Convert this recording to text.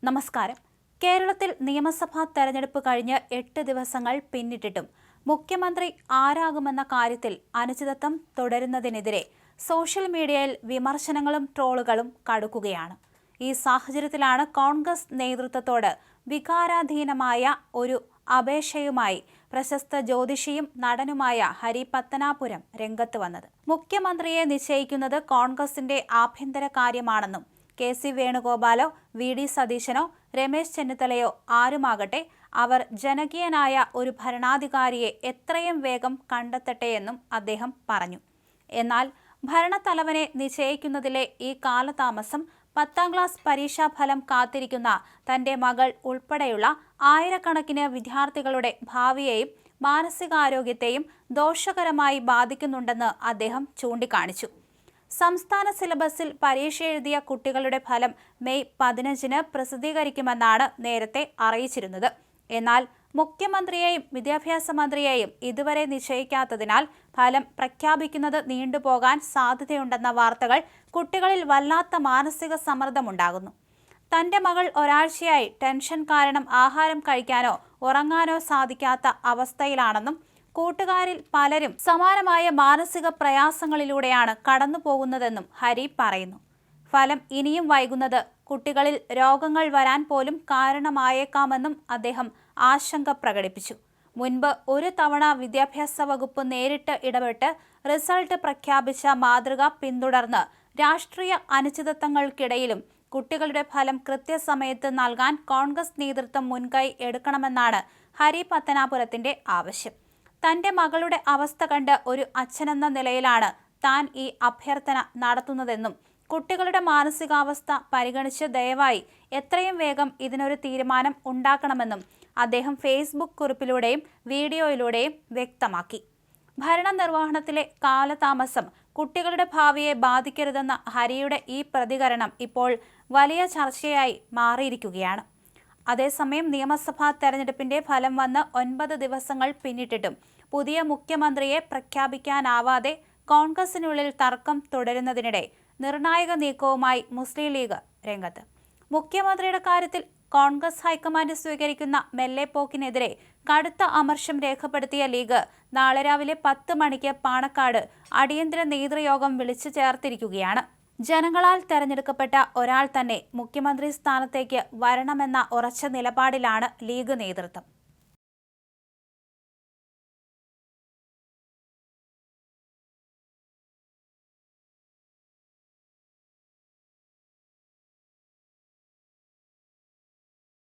നമസ്കാരം. കേരളത്തിൽ നിയമസഭാ തെരഞ്ഞെടുപ്പ് കഴിഞ്ഞ് 8 ദിവസങ്ങൾ പിന്നിട്ടിട്ടും മുഖ്യമന്ത്രി ആരാകുമെന്ന കാര്യത്തിൽ അനിശ്ചിതത്വം തുടരുന്നതിനെതിരെ സോഷ്യൽ മീഡിയയിൽ വിമർശനങ്ങളും ട്രോളുകളും കടുക്കുകയാണ്. ഈ സാഹചര്യത്തിലാണ് കോൺഗ്രസ് നേതൃത്വത്തോട് വികാരാധീനമായ ഒരു അപേക്ഷയുമായി പ്രശസ്ത ജ്യോതിഷിയും നടനുമായ ഹരി പത്തനാപുരം രംഗത്ത് വന്നത്. മുഖ്യമന്ത്രിയെ നിശ്ചയിക്കുന്നത് കോൺഗ്രസിന്റെ ആഭ്യന്തര കാര്യമാണെന്നും കെ.സി. വേണുഗോപാലോ വി.ഡി. സതീശനോ രമേശ് ചെന്നിത്തലയോ ആരുമാകട്ടെ അവർ ജനകീയനായ ഒരു ഭരണാധികാരിയെ എത്രയും വേഗം കണ്ടെത്തട്ടെയെന്നും അദ്ദേഹം പറഞ്ഞു. എന്നാൽ ഭരണത്തലവനെ നിശ്ചയിക്കുന്നതിലെ ഈ കാലതാമസം 10ാം ക്ലാസ് പരീക്ഷാഫലം കാത്തിരിക്കുന്ന തന്റെ മകൾ ഉൾപ്പെടെയുള്ള ആയിരക്കണക്കിന് വിദ്യാർത്ഥികളുടെ ഭാവിയെയും മാനസികാരോഗ്യത്തെയും ദോഷകരമായി ബാധിക്കുന്നുണ്ടെന്ന് അദ്ദേഹം ചൂണ്ടിക്കാണിച്ചു. സംസ്ഥാന സിലബസിൽ പരീക്ഷ എഴുതിയ കുട്ടികളുടെ ഫലം മെയ് 15-ന് പ്രസിദ്ധീകരിക്കുമെന്നാണ് നേരത്തെ അറിയിച്ചിരുന്നത്. എന്നാൽ മുഖ്യമന്ത്രിയെയും വിദ്യാഭ്യാസ മന്ത്രിയെയും ഇതുവരെ നിശ്ചയിക്കാത്തതിനാൽ ഫലം പ്രഖ്യാപിക്കുന്നത് നീണ്ടുപോകാൻ സാധ്യതയുണ്ടെന്ന വാർത്തകൾ കുട്ടികളിൽ വല്ലാത്ത മാനസിക സമ്മർദ്ദമുണ്ടാകുന്നു. തന്റെ മകൾ ഒരാഴ്ചയായി ടെൻഷൻ കാരണം ആഹാരം കഴിക്കാനോ ഉറങ്ങാനോ സാധിക്കാത്ത അവസ്ഥയിലാണെന്നും കൂട്ടുകാരിൽ പലരും സമാനമായ മാനസിക പ്രയാസങ്ങളിലൂടെയാണ് കടന്നു പോകുന്നതെന്നും ഹരി പറയുന്നു. ഫലം ഇനിയും വൈകുന്നത് കുട്ടികളിൽ രോഗങ്ങൾ വരാൻ പോലും കാരണമായേക്കാമെന്നും അദ്ദേഹം ആശങ്ക പ്രകടിപ്പിച്ചു. മുൻപ് ഒരു തവണ വിദ്യാഭ്യാസ വകുപ്പ് നേരിട്ട് ഇടപെട്ട് റിസൾട്ട് പ്രഖ്യാപിച്ച മാതൃക പിന്തുടർന്ന് രാഷ്ട്രീയ അനിശ്ചിതത്വങ്ങൾക്കിടയിലും കുട്ടികളുടെ ഫലം കൃത്യസമയത്ത് നൽകാൻ കോൺഗ്രസ് നേതൃത്വം മുൻകൈ എടുക്കണമെന്നാണ് ഹരി പത്തനാപുരത്തിന്റെ ആവശ്യം. തന്റെ മകളുടെ അവസ്ഥ കണ്ട് ഒരു അച്ഛനെന്ന നിലയിലാണ് താൻ ഈ അഭ്യർത്ഥന നടത്തുന്നതെന്നും കുട്ടികളുടെ മാനസികാവസ്ഥ പരിഗണിച്ച് ദയവായി എത്രയും വേഗം ഇതിനൊരു തീരുമാനം ഉണ്ടാക്കണമെന്നും അദ്ദേഹം ഫേസ്ബുക്ക് കുറിപ്പിലൂടെയും വീഡിയോയിലൂടെയും വ്യക്തമാക്കി. ഭരണനിർവഹണത്തിലെ കാലതാമസം കുട്ടികളുടെ ഭാവിയെ ബാധിക്കരുതെന്ന ഹരിയുടെ ഈ പ്രതികരണം ഇപ്പോൾ വലിയ ചർച്ചയായി മാറിയിരിക്കുകയാണ്. അതേസമയം നിയമസഭാ തെരഞ്ഞെടുപ്പിന്റെ ഫലം വന്ന് 9 ദിവസങ്ങൾ പിന്നിട്ടിട്ടും പുതിയ മുഖ്യമന്ത്രിയെ പ്രഖ്യാപിക്കാനാവാതെ കോൺഗ്രസിനുള്ളിൽ തർക്കം തുടരുന്നതിനിടെ നിർണായക നീക്കവുമായി മുസ്ലിം ലീഗ് രംഗത്ത്. മുഖ്യമന്ത്രിയുടെ കാര്യത്തിൽ കോൺഗ്രസ് ഹൈക്കമാൻഡ് സ്വീകരിക്കുന്ന മെല്ലെപ്പോക്കിനെതിരെ കടുത്ത അമർഷം രേഖപ്പെടുത്തിയ ലീഗ് നാളെ രാവിലെ 10 മണിക്ക് പാണക്കാട് അടിയന്തര നേതൃയോഗം വിളിച്ചു ചേർത്തിരിക്കുകയാണ്. ജനങ്ങളാൽ തെരഞ്ഞെടുക്കപ്പെട്ട ഒരാൾ തന്നെ മുഖ്യമന്ത്രി സ്ഥാനത്തേക്ക് വരണമെന്ന ഉറച്ച നിലപാടിലാണ് ലീഗ് നേതൃത്വം.